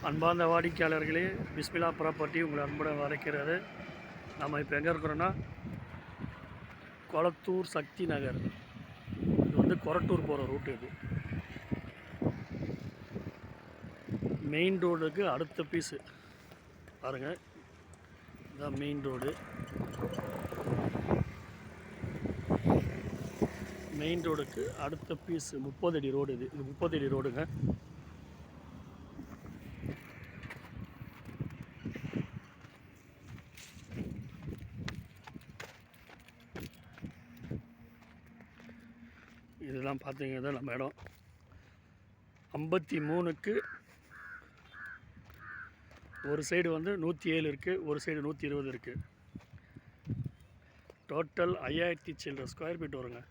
அன்பார்ந்த வாடிக்கையாளர்களே, பிஸ்மிலா ப்ராப்பர்ட்டி உங்களை அன்புடன் வரவேற்கிறது. நம்ம இப்போ எங்கே இருக்கிறோன்னா கொளத்தூர் சக்தி நகர். இது வந்து கொரட்டூர் போகிற ரூட்டு. இது மெயின் ரோடுக்கு அடுத்த பீஸு பாருங்கள். இதுதான் மெயின் ரோடு. மெயின் ரோடுக்கு அடுத்த பீஸு 30 அடி ரோடு. இது 30 அடி ரோடுங்க. இதெல்லாம் பார்த்தீங்கன்னா நம்ம இடம் 53க்கு ஒரு சைடு வந்து 107 இருக்குது, ஒரு சைடு 120 இருக்குது. டோட்டல் 5000 சில்லற ஸ்கொயர் ஃபீட் வருங்க.